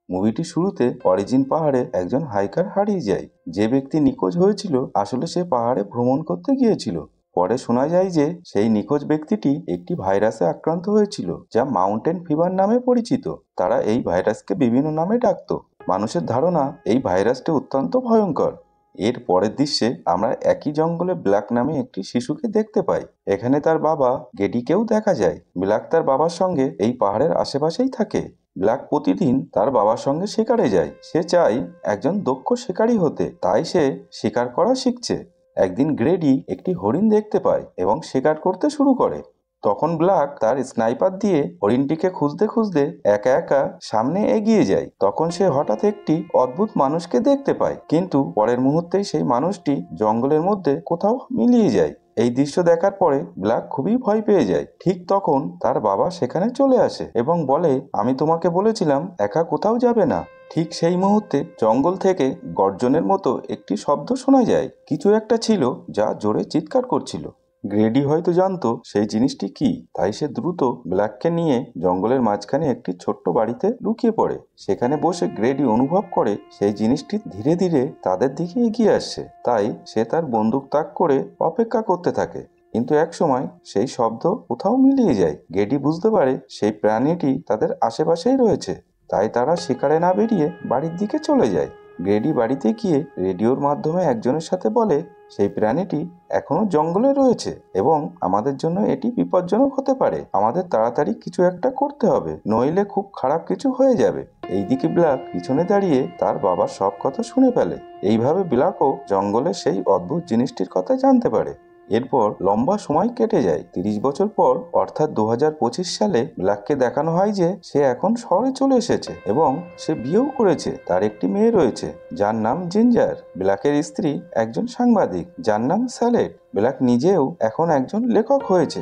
মুভিটি শুরুতে অরিজিন পাহাড়ে একজন হাইকার হারিয়ে যায়। যে ব্যক্তি নিখোঁজ হয়েছিল আসলে সে পাহাড়ে ভ্রমণ করতে গিয়েছিল। পরে শোনা যায় যে সেই নিখোঁজ ব্যক্তিটি একটি ভাইরাসে আক্রান্ত হয়েছিল যা মাউন্টেন ফিভার নামে পরিচিত। তারা এই ভাইরাসকে বিভিন্ন নামে ডাকত। মানুষের ধারণা এই ভাইরাসটি অত্যন্ত ভয়ঙ্কর। এর পরের দৃশ্যে আমরা একই জঙ্গলে ব্ল্যাক নামে একটি শিশুকে দেখতে পাই। এখানে তার বাবা গেডিকেও দেখা যায়। ব্ল্যাক তার বাবার সঙ্গে এই পাহাড়ের আশেপাশেই থাকে। ব্ল্যাক প্রতিদিন তার বাবার সঙ্গে শিকারে যায়। সে চায় একজন দক্ষ শিকারী হতে, তাই সে শিকার করা শিখছে। একদিন গ্রেডি একটি হরিণ দেখতে পায় এবং শিকার করতে শুরু করে। তখন ব্ল্যাক তার স্নাইপার দিয়ে হরিণটিকে খুঁজতে খুঁজতে একা একা সামনে এগিয়ে যায়। তখন সে হঠাৎ একটি অদ্ভুত মানুষকে দেখতে পায়, কিন্তু পরের মুহূর্তেই সেই মানুষটি জঙ্গলের মধ্যে কোথাও মিলিয়ে যায়। এই দৃশ্য দেখার পরে ব্ল্যাক খুবই ভয় পেয়ে যায়। ঠিক তখন তার বাবা সেখানে চলে আসে এবং বলে, আমি তোমাকে বলেছিলাম একা কোথাও যাবে না। ঠিক সেই মুহূর্তে জঙ্গল থেকে গর্জনের মতো একটি শব্দ শোনা যায়। কিছু একটা ছিল যা জোরে চিৎকার করছিল। গ্রেডি হয়তো জানতো সেই জিনিসটি কি, তাই সে দ্রুত ব্ল্যাককে নিয়ে জঙ্গলের মাঝখানে একটি ছোট্ট বাড়িতে লুকিয়ে পড়ে। সেখানে বসে গ্রেডি অনুভব করে সেই জিনিসটি ধীরে ধীরে তাদের দিকে এগিয়ে আসছে। তাই সে তার বন্দুক তাক করে অপেক্ষা করতে থাকে। কিন্তু একসময় সেই শব্দ কোথাও মিলিয়ে যায়। গ্রেডি বুঝতে পারে সেই প্রাণীটি তাদের আশেপাশেই রয়েছে। তাই তারা শিকারে না বেরিয়ে বাড়ির দিকে চলে যায়। গ্রেডি বাড়িতে গিয়ে রেডিওর মাধ্যমে একজনের সাথে বলে, সেই প্রাণীটি এখনো জঙ্গলে রয়েছে এবং আমাদের জন্য এটি বিপজ্জনক হতে পারে। আমাদের তাড়াতাড়ি কিছু একটা করতে হবে, নইলে খুব খারাপ কিছু হয়ে যাবে। এইদিকে ব্ল্যাক পিছনে দাঁড়িয়ে তার বাবার সব কথা শুনে ফেলে। এইভাবে ব্ল্যাকও জঙ্গলে সেই অদ্ভুত জিনিসটির কথা জানতে পারে। এরপর লম্বা সময় কেটে যায়। 30 বছর পর অর্থাৎ 2025 সালে ব্ল্যাককে দেখানো হয় যে সে এখন শহরে চলে এসেছে এবং সে বিয়েও করেছে। তার একটি মেয়ে রয়েছে যার নাম জিঞ্জার। ব্ল্যাকের স্ত্রী একজন সাংবাদিক যার নাম স্যালেড। ব্ল্যাক নিজেও এখন একজন লেখক হয়েছে।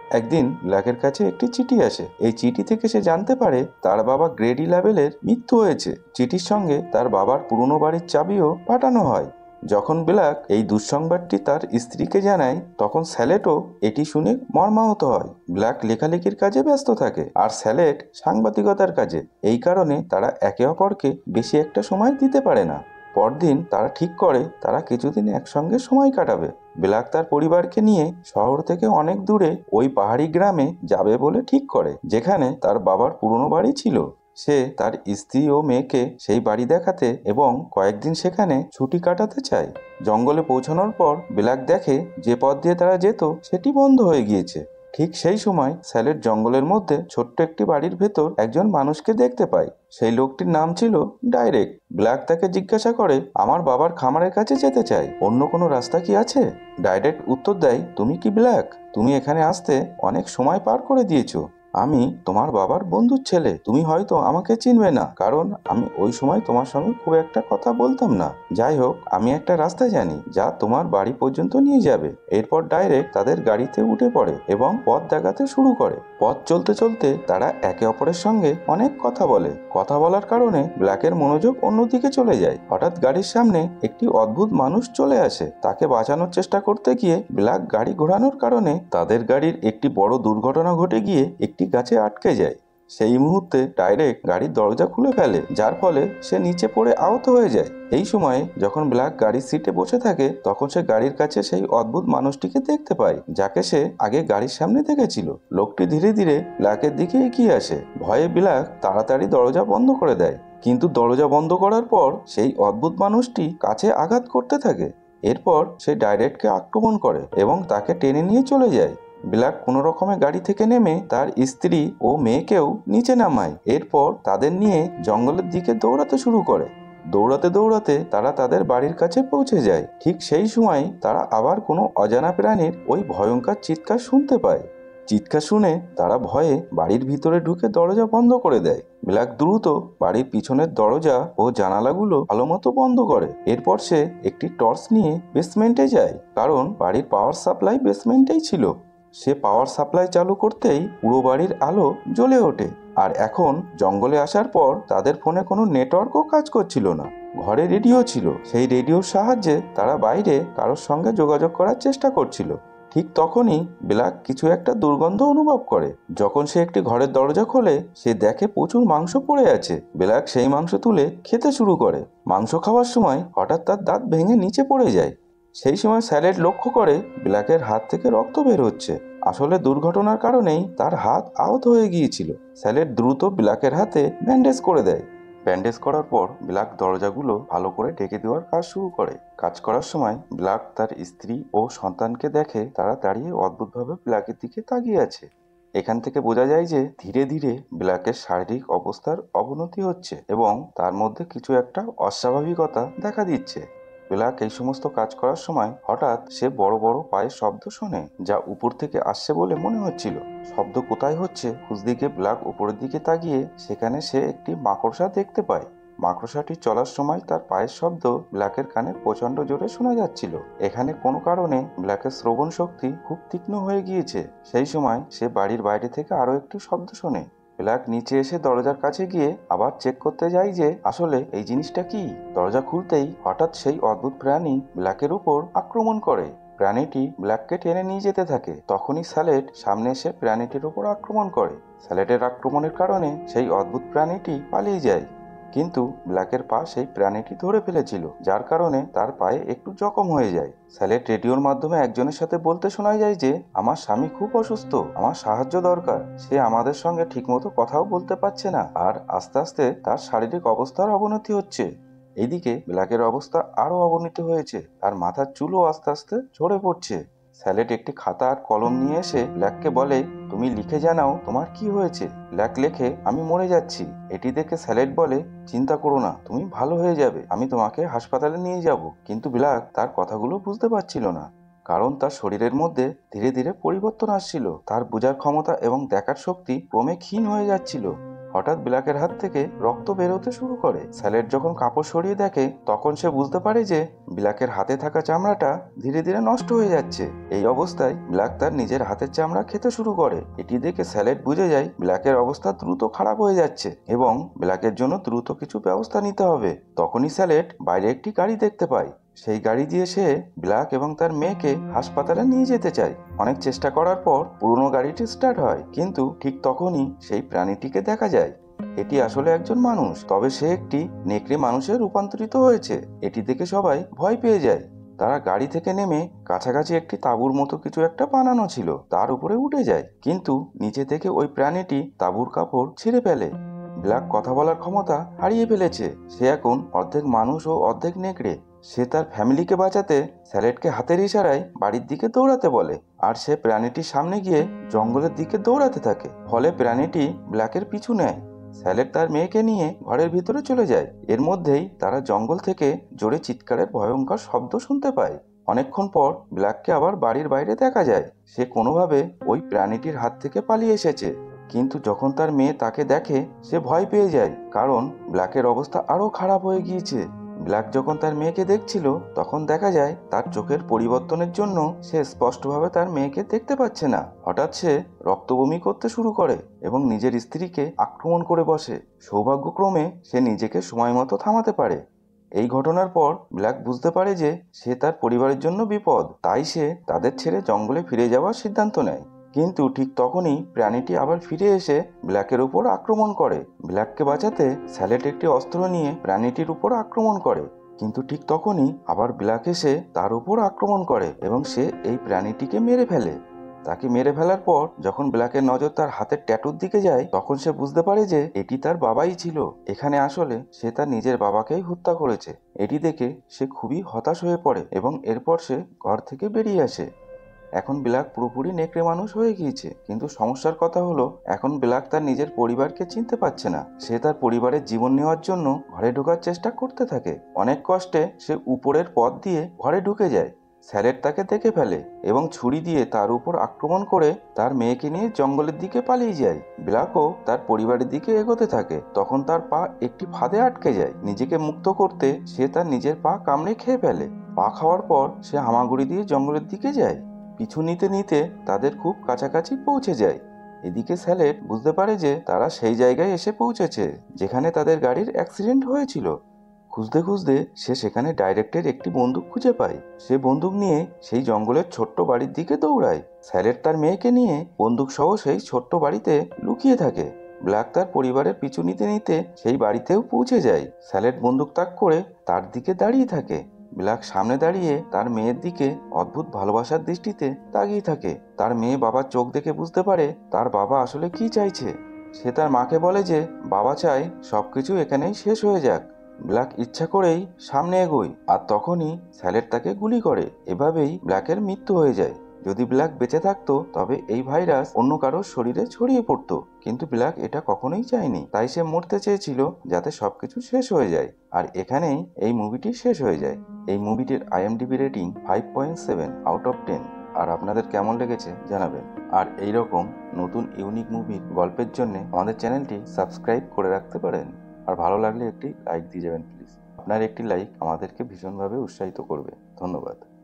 একদিন ব্ল্যাকের কাছে একটি চিঠি আসে। এই চিঠি থেকে সে জানতে পারে তার বাবা গ্রেডি লেভেলের মৃত্যু হয়েছে। চিঠির সঙ্গে তার বাবার পুরনো বাড়ির চাবিও পাঠানো হয়। যখন ব্ল্যাক এই দুঃসংবাদটি তার স্ত্রীকে জানায়, তখন স্যালেটও এটি শুনে মর্মাহত হয়। ব্ল্যাক লেখালেখির কাজে ব্যস্ত থাকে আর স্যালেট সাংবাদিকতার কাজে। এই কারণে তারা একে অপরকে বেশি একটা সময় দিতে পারে না। পরদিন তারা ঠিক করে তারা কিছুদিন একসঙ্গে সময় কাটাবে। ব্ল্যাক তার পরিবারকে নিয়ে শহর থেকে অনেক দূরে ওই পাহাড়ি গ্রামে যাবে বলে ঠিক করে, যেখানে তার বাবার পুরনো বাড়ি ছিল। সে তার স্ত্রী ও মেয়েকে সেই বাড়ি দেখাতে এবং কয়েকদিন সেখানে ছুটি কাটাতে চায়। জঙ্গলে পৌঁছানোর পর ব্ল্যাক দেখে যে পথ দিয়ে তারা যেত সেটি বন্ধ হয়ে গিয়েছে। ঠিক সেই সময় স্যালেড জঙ্গলের মধ্যে ছোট্ট একটি বাড়ির ভেতর একজন মানুষকে দেখতে পায়। সেই লোকটির নাম ছিল ডাইরেক্ট। ব্ল্যাক তাকে জিজ্ঞাসা করে, আমার বাবার খামারের কাছে যেতে চাই, অন্য কোনো রাস্তা কি আছে? ডাইরেক্ট উত্তর দেয়, তুমি কি ব্ল্যাক? তুমি এখানে আসতে অনেক সময় পার করে দিয়েছো। আমি তোমার বাবার বন্ধুর ছেলে। তুমি হয়তো আমাকে চিনবে না, কারণ আমি ওই সময় তোমার সঙ্গে খুব একটা কথা বলতাম না। যাই হোক, আমি একটা রাস্তা জানি যা তোমার বাড়ি পর্যন্ত নিয়ে যাবে। এরপর ডাইরেক্ট তাদের গাড়িতে উঠে পড়ে এবং পথ দেখাতে শুরু করে। পথ চলতে চলতে তারা একে অপরের সঙ্গে অনেক কথা বলে। কথা বলার কারণে ব্ল্যাকের মনোযোগ অন্যদিকে চলে যায়। হঠাৎ গাড়ির সামনে একটি অদ্ভুত মানুষ চলে আসে। তাকে বাঁচানোর চেষ্টা করতে গিয়ে ব্ল্যাক গাড়ি ঘোরানোর কারণে তাদের গাড়ির একটি বড় দুর্ঘটনা ঘটে গিয়ে একটি গাছে আটকে যায়। সেই মুহূর্তে ডাইরেক্ট গাড়ির দরজা খুলে ফেলে, যার ফলে সে নিচে পড়ে আহত হয়ে যায়। এই সময়ে যখন ব্ল্যাক গাড়ির সিটে বসে থাকে, তখন সে গাড়ির কাছে সেই অদ্ভুত মানুষটিকে দেখতে পায় যাকে সে আগে গাড়ির সামনে দেখেছিল। লোকটি ধীরে ধীরে ব্ল্যাকের দিকে এগিয়ে আসে। ভয়ে ব্ল্যাক তাড়াতাড়ি দরজা বন্ধ করে দেয়, কিন্তু দরজা বন্ধ করার পর সেই অদ্ভুত মানুষটি কাছে আঘাত করতে থাকে। এরপর সে ডাইরেক্টকে আক্রমণ করে এবং তাকে টেনে নিয়ে চলে যায়। ব্ল্যাক কোনো রকমে গাড়ি থেকে নেমে তার স্ত্রী ও মেয়েকেও নিচে নামায়। এরপর তাদের নিয়ে জঙ্গলের দিকে দৌড়াতে শুরু করে। দৌড়াতে দৌড়াতে তারা তাদের বাড়ির কাছে পৌঁছে যায়। ঠিক সেই সময় তারা আবার কোনো অজানা প্রাণীর ওই ভয়ঙ্কর চিৎকার শুনতে পায়। চিৎকার শুনে তারা ভয়ে বাড়ির ভিতরে ঢুকে দরজা বন্ধ করে দেয়। ব্ল্যাক দ্রুত বাড়ির পিছনের দরজা ও জানালাগুলো ভালোমতো বন্ধ করে। এরপর সে একটি টর্চ নিয়ে বেসমেন্টে যায়, কারণ বাড়ির পাওয়ার সাপ্লাই বেসমেন্টেই ছিল। সে পাওয়ার সাপ্লাই চালু করতেই পুরো বাড়ির আলো জ্বলে ওঠে। আর এখন জঙ্গলে আসার পর তাদের ফোনে কোনো নেটওয়ার্কও কাজ করছিল না। ঘরে রেডিও ছিল। সেই রেডিওর সাহায্যে তারা বাইরে কারোর সঙ্গে যোগাযোগ করার চেষ্টা করছিল। ঠিক তখনই ব্ল্যাক কিছু একটা দুর্গন্ধ অনুভব করে। যখন সে একটি ঘরের দরজা খোলে, সে দেখে প্রচুর মাংস পড়ে আছে। ব্ল্যাক সেই মাংস তুলে খেতে শুরু করে। মাংস খাওয়ার সময় হঠাৎ তার দাঁত ভেঙে নিচে পড়ে যায়। সেই সময় স্যালেড লক্ষ্য করে ব্ল্যাকের হাত থেকে রক্ত বের হচ্ছে। আসলে দুর্ঘটনার কারণেই তার হাত আহত হয়ে গিয়েছিল। স্যালেড দ্রুত ব্ল্যাকের হাতে ব্যান্ডেজ করে দেয়। ব্যান্ডেজ করার পর ব্ল্যাক দরজাগুলো ভালো করে ঢেকে দেওয়ার কাজ শুরু করে। কাজ করার সময় ব্ল্যাক তার স্ত্রী ও সন্তানকে দেখে তারা দাঁড়িয়ে অদ্ভুতভাবে ব্ল্যাকের দিকে তাকিয়ে আছে। এখান থেকে বোঝা যায় যে ধীরে ধীরে ব্ল্যাকের শারীরিক অবস্থার অবনতি হচ্ছে এবং তার মধ্যে কিছু একটা অস্বাভাবিকতা দেখা দিচ্ছে। ব্ল্যাক এই সমস্ত কাজ করার সময় হঠাৎ সে বড় বড় পায়ের শব্দ শোনে, যা উপর থেকে আসছে বলে মনে হচ্ছিল। শব্দ কোথায় হচ্ছে খুঁজতে গিয়ে ব্ল্যাক উপরের দিকে তাকিয়ে সেখানে সে একটি মাকড়সা দেখতে পায়। মাকড়সাটি চলার সময় তার পায়ের শব্দ ব্ল্যাকের কানে প্রচন্ড জোরে শোনা যাচ্ছিল। এখানে কোনো কারণে ব্ল্যাকের শ্রবণ শক্তি খুব তীক্ষ্ণ হয়ে গিয়েছে। সেই সময় সে বাড়ির বাইরে থেকে আরো একটি শব্দ শোনে। ব্ল্যাক নিচে এসে দরজার কাছে গিয়ে আবার চেক করতে যায় যে আসলে এই জিনিসটা কি। দরজা খুলতেই হঠাৎ সেই অদ্ভুত প্রাণী ব্ল্যাকের উপর আক্রমণ করে। প্রাণীটি ব্ল্যাককে টেনে নিয়ে যেতে থাকে। তখনই স্যালেড সামনে এসে প্রাণীটির উপর আক্রমণ করে। স্যালেডের আক্রমণের কারণে সেই অদ্ভুত প্রাণীটি পালিয়ে যায়, কিন্তু ব্ল্যাকের পা সেই প্রাণীটি ধরে ফেলেছিল, যার কারণে তার পায়ে একটু জখম হয়ে যায়। স্যালেড রেডিওর মাধ্যমে একজনের সাথে বলতে শোনা যায় যে আমার স্বামী খুব অসুস্থ, আমার সাহায্য দরকার। সে আমাদের সঙ্গে ঠিকমতো কথাও বলতে পারছে না, আর আস্তে আস্তে তার শারীরিক অবস্থার অবনতি হচ্ছে। এইদিকে ব্ল্যাকের অবস্থা আরো অবনতি হয়েছে, তার মাথার চুলও আস্তে আস্তে ঝরে পড়ছে। স্যালেড একটি খাতা আর কলম নিয়ে এসে ব্ল্যাককে বলে, তুমি লিখে জানাও তোমার কি হয়েছে। ব্ল্যাক লেখে, আমি মরে যাচ্ছি। এটি দেখে স্যালেড বলে, চিন্তা করো না, তুমি ভালো হয়ে যাবে, আমি তোমাকে হাসপাতালে নিয়ে যাব। কিন্তু ব্ল্যাক তার কথাগুলো বুঝতে পারছিল না, কারণ তার শরীরের মধ্যে ধীরে ধীরে পরিবর্তন আসছিল। তার বোঝার ক্ষমতা এবং দেখার শক্তি ক্রমে ক্ষীণ হয়ে যাচ্ছিল। হঠাৎ ব্ল্যাকের হাত থেকে রক্ত বেরোতে শুরু করে। স্যালেড যখন কাপড় সরিয়ে দেখে তখন সে বুঝতে পারে যে ব্ল্যাকের হাতে থাকা চামড়াটা ধীরে ধীরে নষ্ট হয়ে যাচ্ছে। এই অবস্থায় ব্ল্যাক তার নিজের হাতের চামড়া খেতে শুরু করে। এটি দেখে স্যালেড বুঝে যায় ব্ল্যাকের অবস্থা দ্রুত খারাপ হয়ে যাচ্ছে এবং ব্ল্যাকের জন্য দ্রুত কিছু ব্যবস্থা নিতে হবে। তখনই স্যালেড বাইরে একটি গাড়ি দেখতে পায়। সেই গাড়ি দিয়ে সে ব্ল্যাক এবং তার মেয়েকে হাসপাতালে নিয়ে যেতে চায়। অনেক চেষ্টা করার পর পুরনো গাড়িটি স্টার্ট হয়, কিন্তু ঠিক তখনই সেই প্রাণীটিকে দেখা যায়। এটি আসলে একজন মানুষ, তবে সে একটি নেকড়ে মানুষে রূপান্তরিত হয়েছে। এটি দেখে সবাই ভয় পেয়ে যায়। তারা গাড়ি থেকে নেমে কাছাকাছি একটি তাঁবুর মতো কিছু একটা বানানো ছিল, তার উপরে উঠে যায়, কিন্তু নিচে থেকে ওই প্রাণীটি তাঁবুর কাপড় ছিঁড়ে ফেলে। ব্ল্যাক কথা বলার ক্ষমতা হারিয়ে ফেলেছে। সে এখন অর্ধেক মানুষ ও অর্ধেক নেকড়ে। সে তার ফ্যামিলিকে বাঁচাতে স্যালেডকে হাতের ইশারায় বাড়ির দিকে দৌড়াতে বলে, আর সে প্রাণীটির সামনে গিয়ে জঙ্গলের দিকে দৌড়াতে থাকে। ফলে প্রাণীটি ব্ল্যাকের পিছু নেয়। স্যালেড তার মেয়েকে নিয়ে ঘরের ভিতরে চলে যায়। এর মধ্যেই তারা জঙ্গল থেকে জোরে চিৎকারের ভয়ঙ্কর শব্দ শুনতে পায়। অনেকক্ষণ পর ব্ল্যাককে আবার বাড়ির বাইরে দেখা যায়। সে কোনোভাবে ওই প্রাণীটির হাত থেকে পালিয়ে এসেছে, কিন্তু যখন তার মেয়ে তাকে দেখে সে ভয় পেয়ে যায়, কারণ ব্ল্যাকের অবস্থা আরো খারাপ হয়ে গিয়েছে। ব্ল্যাক যখন তার মেয়েকে দেখছিল তখন দেখা যায় তার চোখের পরিবর্তনের জন্য সে স্পষ্টভাবে তার মেয়েকে দেখতে পাচ্ছে না। হঠাৎ সে রক্তবমি করতে শুরু করে এবং নিজের স্ত্রীকে আক্রমণ করে বসে। সৌভাগ্যক্রমে সে নিজেকে সময় মতো থামাতে পারে। এই ঘটনার পর ব্ল্যাক বুঝতে পারে যে সে তার পরিবারের জন্য বিপদ, তাই সে তাদের ছেড়ে জঙ্গলে ফিরে যাওয়ার সিদ্ধান্ত নেয়। কিন্তু ঠিক তখনই প্রাণীটি আবার ফিরে এসে ব্ল্যাকের উপর আক্রমণ করে। ব্ল্যাককে বাঁচাতে স্যালেড একটি অস্ত্র নিয়ে প্রাণীটির উপর আক্রমণ করে, কিন্তু ঠিক তখনই আবার ব্ল্যাক এসে তার উপর আক্রমণ করে এবং সে এই প্রাণীটিকে মেরে ফেলে। তাকে মেরে ফেলার পর যখন ব্ল্যাকের নজর তার হাতের ট্যাটুর দিকে যায় তখন সে বুঝতে পারে যে এটি তার বাবাই ছিল। এখানে আসলে সে তার নিজের বাবাকেই হত্যা করেছে। এটি দেখে সে খুবই হতাশ হয়ে পড়ে এবং এরপর সে ঘর থেকে বেরিয়ে আসে। এখন ব্ল্যাক পুরোপুরি নেকড়ে মানুষ হয়ে গিয়েছে, কিন্তু সমস্যার কথা হলো এখন ব্ল্যাক তার নিজের পরিবারকে চিনতে পারছে না। সে তার পরিবারের জীবন নেওয়ার জন্য ঘরে ঢোকার চেষ্টা করতে থাকে। অনেক কষ্টে সে উপরের পথ দিয়ে ঘরে ঢুকে যায়। স্যালেড তাকে দেখে ফেলে এবং ছুরি দিয়ে তার উপর আক্রমণ করে তার মেয়েকে নিয়ে জঙ্গলের দিকে পালিয়ে যায়। ব্ল্যাকও তার পরিবারের দিকে এগোতে থাকে। তখন তার পা একটি ফাঁদে আটকে যায়। নিজেকে মুক্ত করতে সে তার নিজের পা কামড়ে খেয়ে ফেলে। পা খাওয়ার পর সে হামাগুড়ি দিয়ে জঙ্গলের দিকে যায়। পিছু নিতে নিতে তাদের খুব কাছাকাছি পৌঁছে যায়। এদিকে স্যালেড বুঝতে পারে যে তারা সেই জায়গায় এসে পৌঁছেছে যেখানে তাদের গাড়ির অ্যাক্সিডেন্ট হয়েছিল। খুঁজতে খুঁজতে সে সেখানে ডাইরেক্টের একটি বন্দুক খুঁজে পায়। সে বন্দুক নিয়ে সেই জঙ্গলের ছোট্ট বাড়ির দিকে দৌড়ায়। স্যালেড তার মেয়েকে নিয়ে বন্দুক সহ সেই ছোট্ট বাড়িতে লুকিয়ে থাকে। ব্ল্যাক তার পরিবারের পিছু নিতে নিতে সেই বাড়িতেও পৌঁছে যায়। স্যালেড বন্দুক তাক করে তার দিকে দাঁড়িয়ে থাকে। ব্ল্যাক সামনে দাঁড়িয়ে তার মেয়ের দিকে অদ্ভুত ভালোবাসার দৃষ্টিতে তাকিয়ে থাকে। তার মেয়ে বাবার চোখ দেখে বুঝতে পারে তার বাবা আসলে কি চাইছে। সে তার মাকে বলে যে বাবা চায় সবকিছু এখানেই শেষ হয়ে যাক। ব্ল্যাক ইচ্ছা করেই সামনে এগোয়, আর তখনই স্যালেড তাকে গুলি করে। এভাবেই ব্ল্যাকের মৃত্যু হয়ে যায়। যদি ব্ল্যাক বেঁচে থাকতো তবে এই ভাইরাস অন্য কারোর শরীরে ছড়িয়ে পড়তো, কিন্তু ব্ল্যাক এটা কখনোই চায়নি। তাই সে মরতে চেয়েছিল যাতে সবকিছু শেষ হয়ে যায়। আর এখানেই এই মুভিটি শেষ হয়ে যায়। এই মুভিটির IMDb রেটিং 5.7 আউট অফ 10। আর আপনাদের কেমন লেগেছে জানাবেন। আর এই রকম নতুন ইউনিক মুভির গল্পের জন্য আমাদের চ্যানেলটি সাবস্ক্রাইব করে রাখতে পারেন। আর ভালো লাগলে একটি লাইক দিয়ে যাবেন প্লিজ। আপনার একটি লাইক আমাদেরকে ভীষণভাবে উৎসাহিত করবে। ধন্যবাদ।